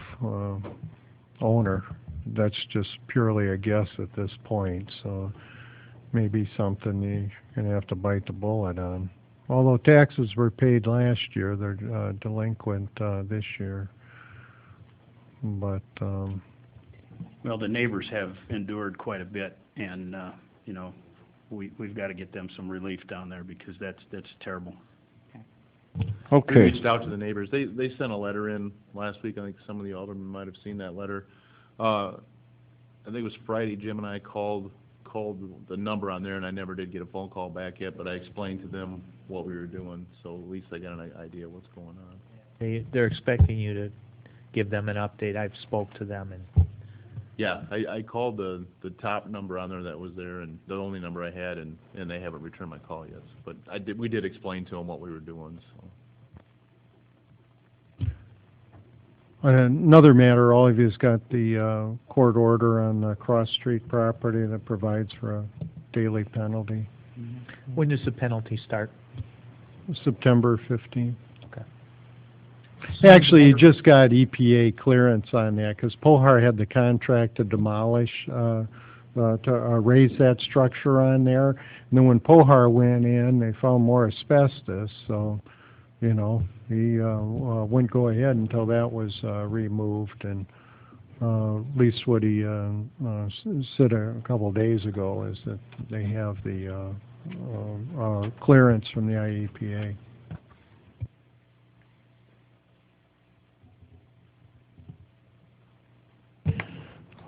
owner. That's just purely a guess at this point, so maybe something you're gonna have to bite the bullet on. Although taxes were paid last year, they're delinquent this year. But well, the neighbors have endured quite a bit, and you know, we've got to get them some relief down there because that's terrible. Okay. We reached out to the neighbors. They sent a letter in last week. I think some of the aldermen might have seen that letter. I think it was Friday, Jim and I called the number on there, and I never did get a phone call back yet, but I explained to them what we were doing, so at least they got an idea of what's going on. They're expecting you to give them an update. I've spoke to them, and Yeah, I called the top number on there that was there, and the only number I had, and they haven't returned my call yet. But we did explain to them what we were doing, so. another matter, all of you's got the court order on the Cross Street property that provides for a daily penalty. when does the penalty start? September 15th. Okay. Actually, you just got EPA clearance on that, because Pohar had the contract to demolish, to raise that structure on there. And then when Pohar went in, they found more asbestos, so, you know, he wouldn't go ahead until that was removed. And at least what he said a couple of days ago is that they have the clearance from the IEPA.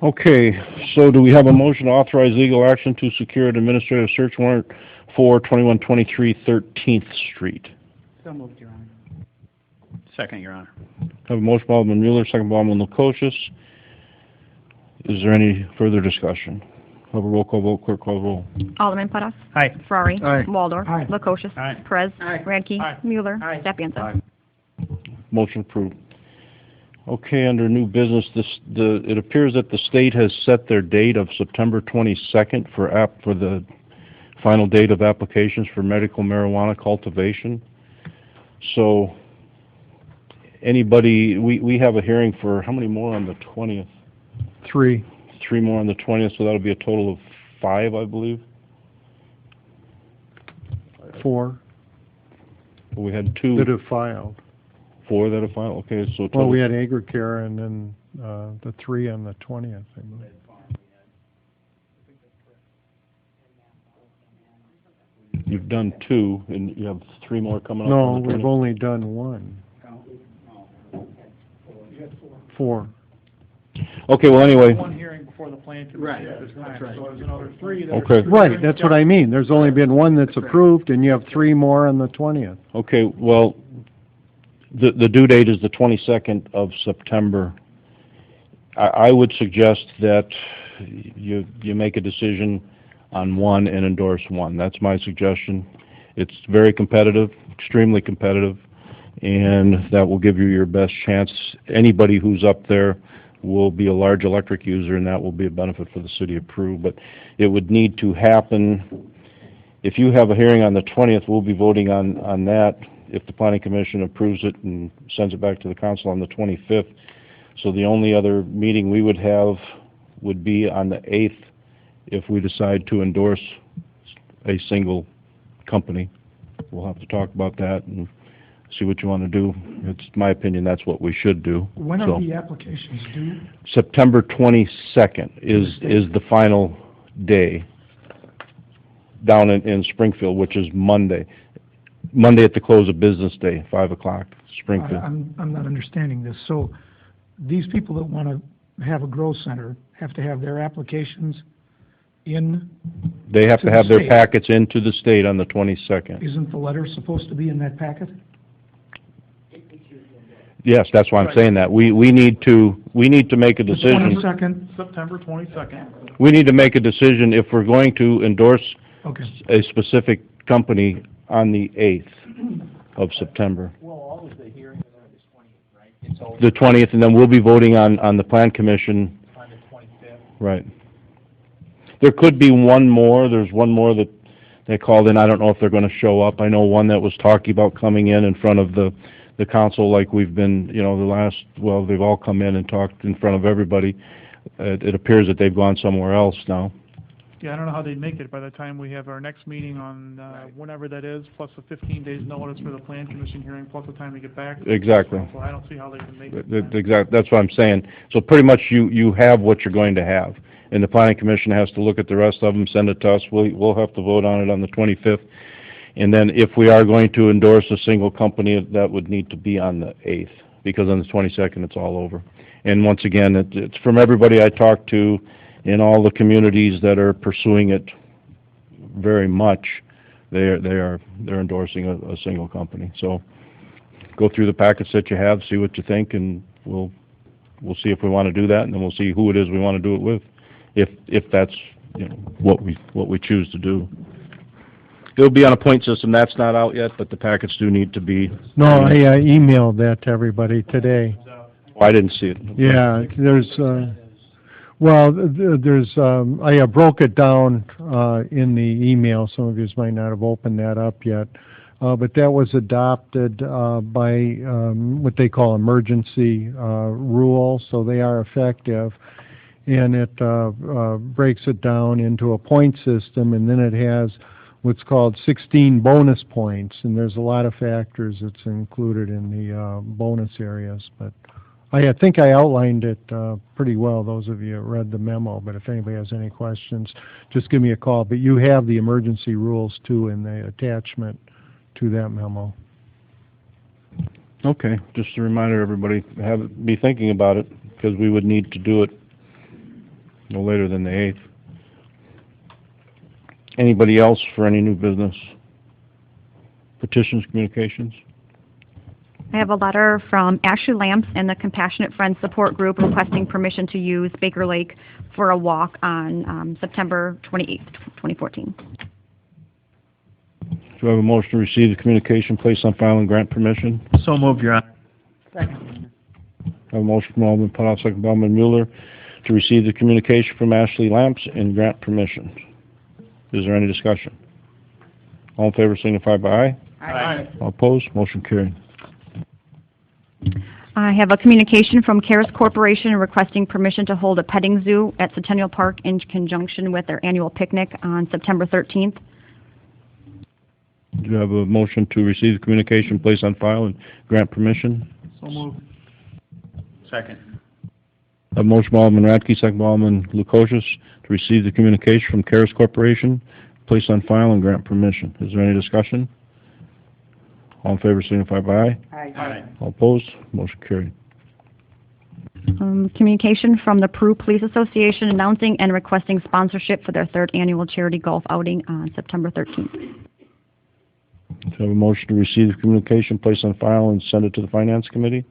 Okay, so do we have a motion to authorize legal action to secure an administrative search warrant for 2123 13th Street? So moved, Your Honor. Second, Your Honor. Have a motion by Alderman Mueller, second by Alderman Lukosius. Is there any further discussion? Have a roll call vote, clerk call the roll. Alderman Putoff. Aye. Ferrari. Aye. Waldorf. Aye. Lukosius. Aye. Perez. Aye. Radke. Aye. Mueller. Aye. Stephenson. Motion approved. Okay, under new business, it appears that the state has set their date of September 22nd for the final date of applications for medical marijuana cultivation. So, anybody, we have a hearing for how many more on the 20th? 3. 3 more on the 20th, so that'll be a total of 5, I believe. 4 Well, we had 2, that have filed. 4 that have filed. Okay, so total. Well, we had AgriCare and then the 3 on the 20th, I believe. You've done two, and you have three more coming up No, on the we've 20th? only done one. 4. Okay, well, anyway, One hearing before the plan commission Right, at this time, that's right. so there's another three that are. Okay. Right, that's what I mean. There's only been one that's approved, and you have 3 more on the 20th. okay, well, the due date is the 22nd of September. I would suggest that you make a decision on one and endorse one. That's my suggestion. It's very competitive, extremely competitive, and that will give you your best chance. Anybody who's up there will be a large electric user, and that will be a benefit for the city of Peru. But it would need to happen, if you have a hearing on the 20th, we'll be voting on that if the planning commission approves it and sends it back to the council on the 25th. So the only other meeting we would have would be on the 8th if we decide to endorse a single company. We'll have to talk about that and see what you want to do. It's my opinion that's what we should do. When So, are the applications due? September 22nd is the final day down in Springfield, which is Monday. Monday at the close of business day, 5 o'clock, Springfield. I'm not understanding this. So these people that want to have a grow center have to have their applications in, They have to to the have their state. packets into the state on the 22nd. isn't the letter supposed to be in that packet? Yes, that's why I'm saying that. We need to make a The decision. 22nd? September 22nd. We need to make a decision if we're going to endorse Okay. a specific company on the 8th of September. Well, all of the hearings are the 20th, right? It's over The 20th, and then we'll be voting on the plan commission. on the 25th. Right. There could be one more. There's one more that they called in. I don't know if they're going to show up. I know one that was talking about coming in front of the council like we've been, they've all come in and talked in front of everybody. It appears that they've gone somewhere else now. Yeah, I don't know how they'd make it by the time we have our next meeting on, whenever that is, plus the 15 days notice for the plan commission hearing, plus the time to get back. Exactly. So I don't see how they can make it. That's what I'm saying. So pretty much you have what you're going to have. And the planning commission has to look at the rest of them, send it to us. We'll have to vote on it on the 25th. And then if we are going to endorse a single company, that would need to be on the 8th, because on the 22nd, it's all over. And once again, it's from everybody I talked to in all the communities that are pursuing it very much, they're endorsing a single company. So go through the packets that you have, see what you think, and we'll see if we want to do that, and then we'll see who it is we want to do it with, if that's what we choose to do. It'll be on a point system. That's not out yet, but the packets do need to be. No, I emailed that to everybody today. Oh, I didn't see it. Yeah, there's, I broke it down in the email. Some of you might not have opened that up yet. But that was adopted by what they call emergency rules, so they are effective. And it breaks it down into a point system, and then it has what's called 16 bonus points, and there's a lot of factors that's included in the bonus areas. But I think I outlined it pretty well, those of you that read the memo, but if anybody has any questions, just give me a call. But you have the emergency rules, too, in the attachment to that memo. Okay, just a reminder, everybody, be thinking about it, because we would need to do it no later than the 8th. Anybody else for any new business? Petitions, communications? I have a letter from Ashley Lamps and the Compassionate Friends Support Group requesting permission to use Baker Lake for a walk on September 28th, 2014. Do I have a motion to receive the communication, place on file, and grant permission? So moved, Your Honor. Second. I have a motion from Alderman Putoff, second by Alderman Mueller, to receive the communication from Ashley Lamps and grant permission. Is there any discussion? All in favor signify by aye. Aye. All opposed, motion carried. I have a communication from Cares Corporation requesting permission to hold a petting zoo at Centennial Park in conjunction with their annual picnic on September 13th. Do you have a motion to receive the communication, place on file, and grant permission? So moved. Second. A motion by Alderman Radke, second by Alderman Lukosius, to receive the communication from Cares Corporation, place on file, and grant permission. Is there any discussion? All in favor signify by aye. Aye. All opposed? Motion carried. Communication from the Peru Police Association announcing and requesting sponsorship for their third annual charity golf outing on September 13th. Do I have a motion to receive the communication, place on file, and send it to the Finance Committee?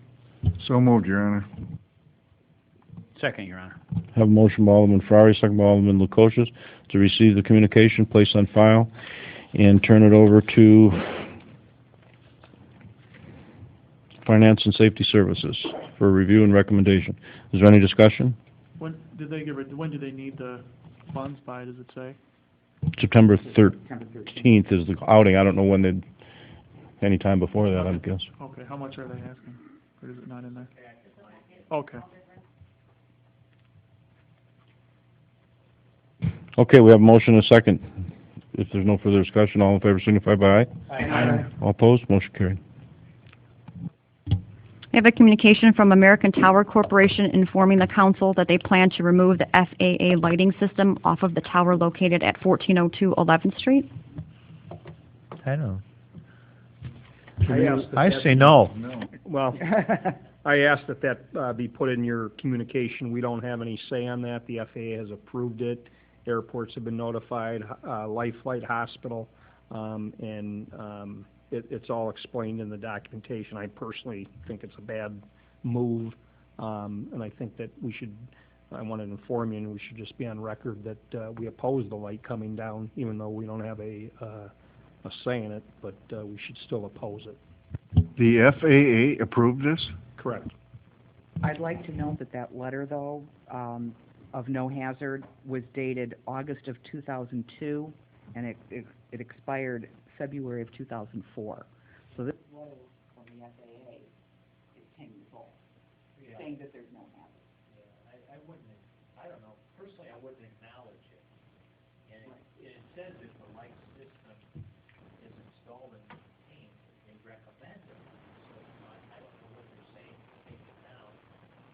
So moved, Your Honor. Second, Your Honor. Have a motion by Alderman Ferrari, second by Alderman Lukosius, to receive the communication, place on file, and turn it over to Finance and Safety Services for review and recommendation. Is there any discussion? When do they need the funds by, does it say? September 13th is the outing. I don't know when they'd, any time before that, I guess. Okay, how much are they asking? Or is it not in there? Okay. Okay, we have a motion and a second. If there's no further discussion, all in favor signify by aye. Aye. All opposed? Motion carried. I have a communication from American Tower Corporation informing the council that they plan to remove the FAA lighting system off of the tower located at 1402 11th Street. I don't. I asked that I that say be- no. Well, I asked that that be put in your communication. We don't have any say on that. The FAA has approved it. Airports have been notified, Life Flight Hospital, it's all explained in the documentation. I personally think it's a bad move, and I think that I want to inform you, and we should just be on record that we oppose the light coming down, even though we don't have a say in it, but we should still oppose it. The FAA approved this? Correct. I'd like to note that that letter, though, of no hazard was dated August of 2002, and it expired February of 2004. So this letter from the FAA is 10 years old, saying that there's no hazard. I wouldn't, I don't know, personally, I wouldn't acknowledge it. And it says if the light system is installed and maintained, they recommend it. So I don't know what they're saying, take it down,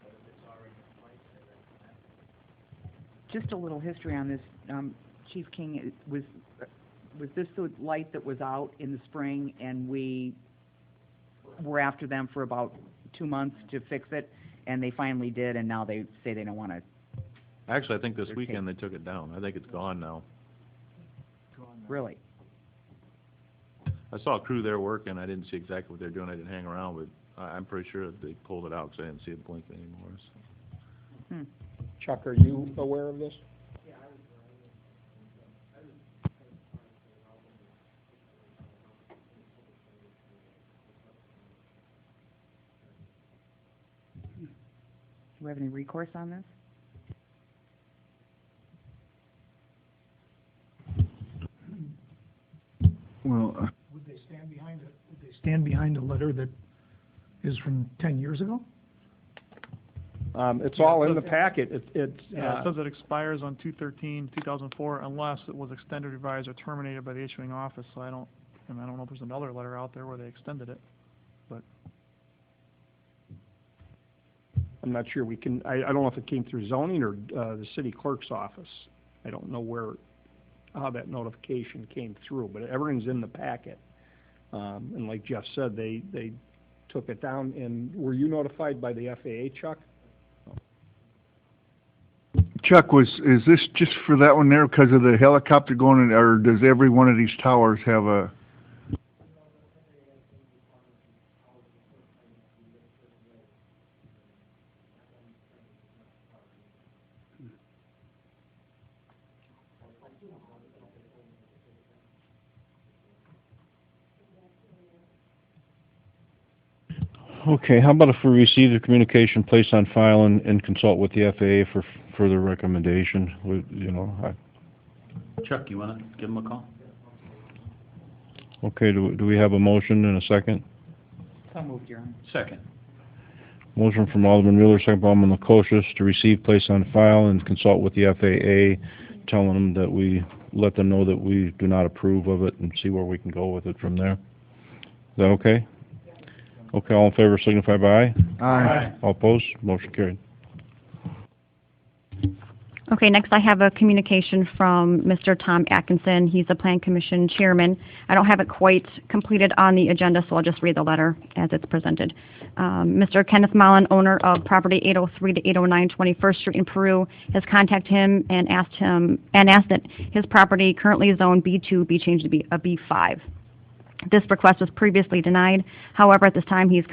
but if it's already in place, they recommend it. Just a little history on this, Chief King, was this the light that was out in the spring, and we were after them for about 2 months to fix it, and they finally did, and now they say they don't want to. Actually, I think this weekend they took it down. I think it's gone now. Really? I saw a crew there working. I didn't see exactly what they're doing. I didn't hang around, but I'm pretty sure that they pulled it out because I didn't see it blink anymore. So. Chuck, are you aware of this? Do we have any recourse on this? Well, Would they stand behind a letter that is from 10 years ago? It's all in the packet. Yeah, it says it expires on 2/13/2004 unless it was extended, revised, or terminated by the issuing office. So I don't know if there's another letter out there where they extended it, but. I'm not sure we can, I don't know if it came through zoning or the city clerk's office. I don't know how that notification came through, but everything's in the packet. And like Jeff said, they took it down, and were you notified by the FAA, Chuck? Chuck, is this just for that one there because of the helicopter going in, or does every one of these towers have a? Okay, how about if we receive the communication, place on file, and consult with the FAA for further recommendation? Chuck, you want to give them a call? Okay, do we have a motion and a second? So moved, Your Honor. Second. Motion from Alderman Mueller, second by Alderman Lukosius, to receive, place on file, and consult with the FAA, telling them that we let them know that we do not approve of it and see where we can go with it from there. Is that okay? Okay, all in favor signify by aye. Aye. All opposed? Motion carried. Okay, next I have a communication from Mr. Tom Atkinson. He's the Plan Commission Chairman. I don't have it quite completed on the agenda, so I'll just read the letter as it's presented. Mr. Kenneth Mullen, owner of property 803 to 809 21st Street in Peru, has contacted him and asked that his property currently zoned B2 be changed to be a B5. This request was previously denied. However, at this time, he's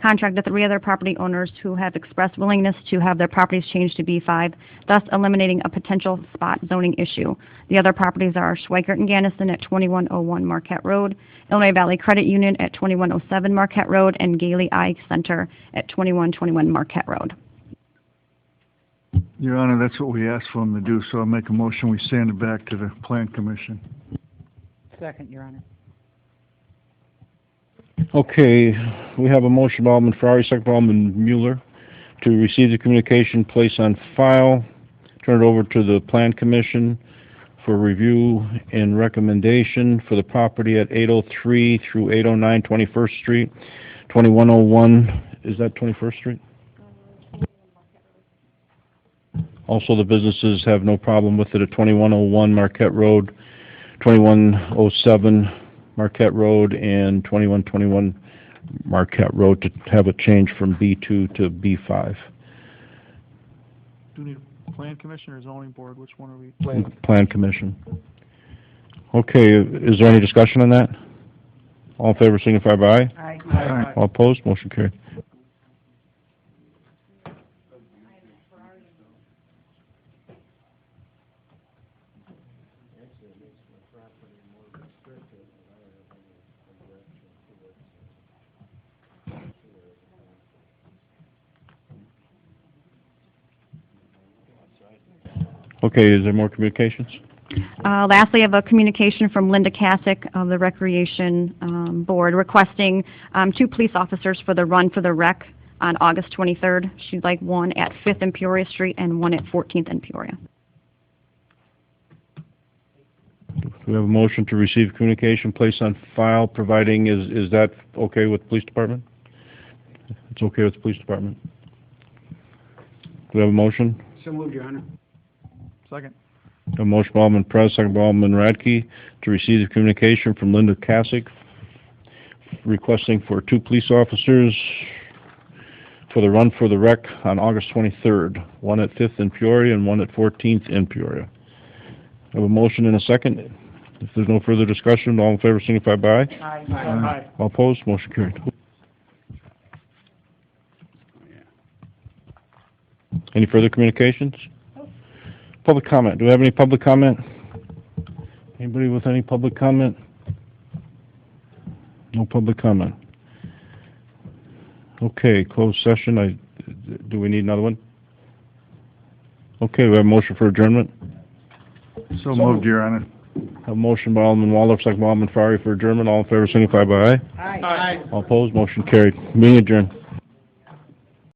contracted 3 other property owners who have expressed willingness to have their properties changed to B5, thus eliminating a potential spot zoning issue. The other properties are Schweikert and Gannison at 2101 Marquette Road, Illinois Valley Credit Union at 2107 Marquette Road, and Gailey Eye Center at 2121 Marquette Road. Your Honor, that's what we asked for them to do, so I'll make a motion, we send it back to the Plan Commission. Second, Your Honor. Okay, we have a motion by Alderman Ferrari, second by Alderman Mueller, to receive the communication, place on file, turn it over to the Plan Commission for review and recommendation for the property at 803 through 809 21st Street, 2101, is that 21st Street? Also, the businesses have no problem with it at 2101 Marquette Road, 2107 Marquette Road, and 2121 Marquette Road to have it changed from B2 to B5. Do we need a Plan Commission or Zoning Board? Which one are we? Plan Commission. Okay, is there any discussion on that? All in favor signify by aye. Aye. Aye. All opposed, motion carried. Okay, is there more communications? Lastly, I have a communication from Linda Kasich of the Recreation Board requesting 2 police officers for the Run for the Rec on August 23rd. She'd like one at 5th and Peoria Street and one at 14th and Peoria. Do we have a motion to receive communication, place on file, providing, is that okay with the police department? It's okay with the police department. Do we have a motion? So moved, Your Honor. Second. A motion by Alderman Perez, second by Alderman Radke, to receive the communication from Linda Kasich requesting for 2 police officers for the Run for the Rec on August 23rd, one at 5th in Peoria and one at 14th in Peoria. I have a motion and a second. If there's no further discussion, all in favor signify by aye. Aye. Aye. All opposed, motion carried. Any further communications? Public comment. Do we have any public comment? Anybody with any public comment? No public comment. Okay, closed session. Do we need another one? Okay, we have a motion for adjournment. So moved, Your Honor. A motion by Alderman Waldorf, second by Alderman Ferrari for adjournment. All in favor signify by aye. Aye. All opposed, motion carried. Meeting adjourned.